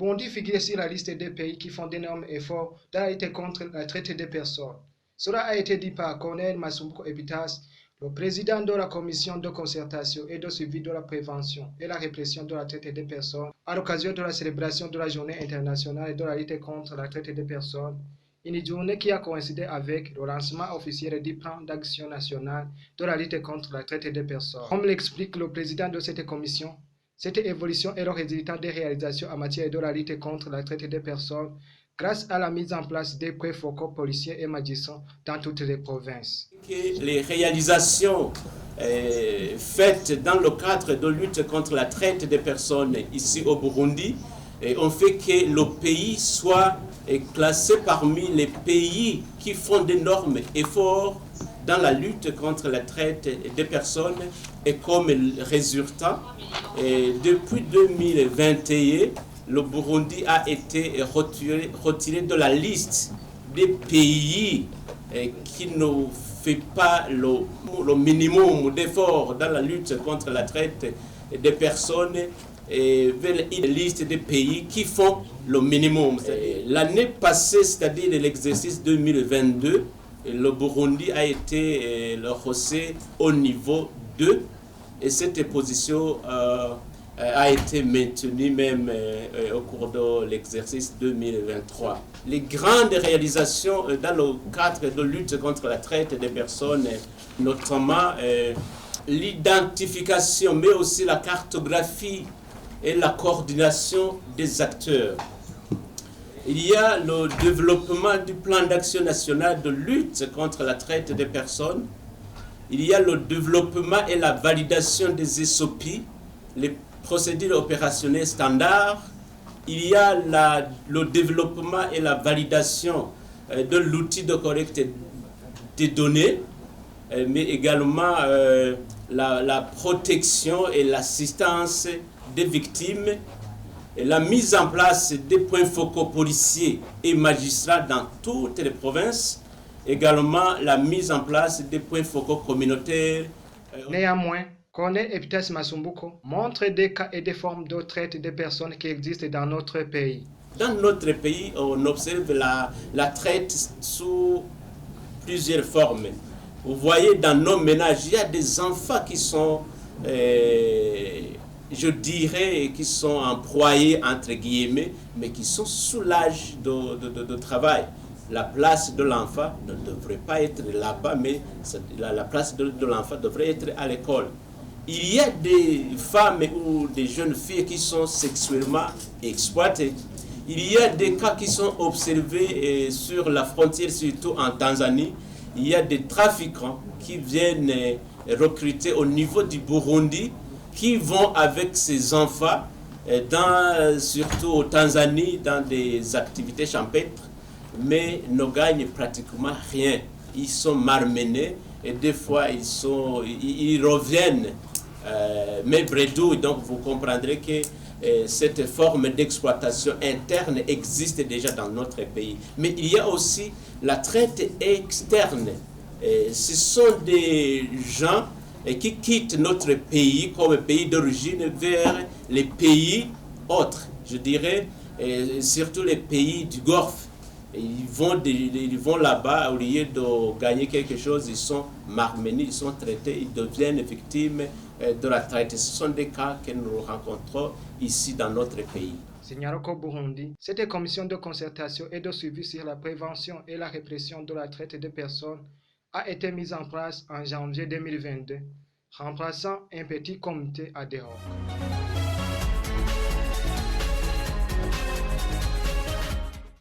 Burundi figure sur la liste des pays qui font d'énormes efforts dans la lutte contre la traite des personnes. Cela a été dit par Corneille Masumbuko Epitas, le président de la commission de concertation et de suivi de la prévention et la répression de la traite des personnes à l'occasion de la célébration de la journée internationale de la lutte contre la traite des personnes. Une journée qui a coïncidé avec le lancement officiel du plan d'action national de la lutte contre la traite des personnes. Comme l'explique le président de cette commission, cette évolution est le résultat des réalisations en matière de la lutte contre la traite des personnes grâce à la mise en place des points focaux policiers et magistrats dans toutes les provinces. Les réalisations faites dans le cadre de lutte contre la traite des personnes ici au Burundi ont fait que le pays soit classé parmi les pays qui font d'énormes efforts dans la lutte contre la traite des personnes. Et comme résultat, depuis 2021, le Burundi a été retiré de la liste des pays qui ne fait pas le minimum d'efforts dans la lutte contre la traite des personnes et vers une liste des pays qui font le minimum. L'année passée, c'est-à-dire l'exercice 2022, le Burundi a été rehaussé au niveau 2 et cette position a été maintenue même au cours de l'exercice 2023. Les grandes réalisations dans le cadre de lutte contre la traite des personnes, notamment l'identification, mais aussi la cartographie et la coordination des acteurs. Il y a le développement du plan d'action national de lutte contre la traite des personnes. Il y a le développement et la validation des SOP, les procédures opérationnelles standards. Il y a le développement et la validation de l'outil de collecte des données, mais également la protection et l'assistance des victimes, et la mise en place des points focaux policiers et magistrats dans toutes les provinces, également la mise en place des points focaux communautaires. Néanmoins, Corneille Epitas Masumbuko montre des cas et des formes de traite des personnes qui existent dans notre pays. Dans notre pays, on observe la traite sous plusieurs formes. Vous voyez, dans nos ménages, il y a des enfants qui sont, je dirais, qui sont employés, entre guillemets, mais qui sont sous l'âge de travail. La place de l'enfant ne devrait pas être là-bas, mais la place de l'enfant devrait être à l'école. Il y a des femmes ou des jeunes filles qui sont sexuellement exploitées. Il y a des cas qui sont observés sur la frontière, surtout en Tanzanie. Il y a des trafiquants qui viennent recruter au niveau du Burundi, qui vont avec ces enfants, surtout au Tanzanie, dans des activités champêtres, mais ne gagnent pratiquement rien. Ils sont malmenés et des fois ils reviennent mais bredouilles. Donc vous comprendrez que cette forme d'exploitation interne existe déjà dans notre pays. Mais il y a aussi la traite externe. Ce sont des gens qui quittent notre pays comme pays d'origine vers les pays autres, je dirais, surtout les pays du Golfe. Ils vont là-bas, au lieu de gagner quelque chose, ils sont malmenés, ils sont traités, ils deviennent victimes de la traite. Ce sont des cas que nous rencontrons ici dans notre pays. Signalons qu'au Burundi, cette commission de concertation et de suivi sur la prévention et la répression de la traite des personnes a été mise en place en janvier 2022, remplaçant un petit comité ad hoc.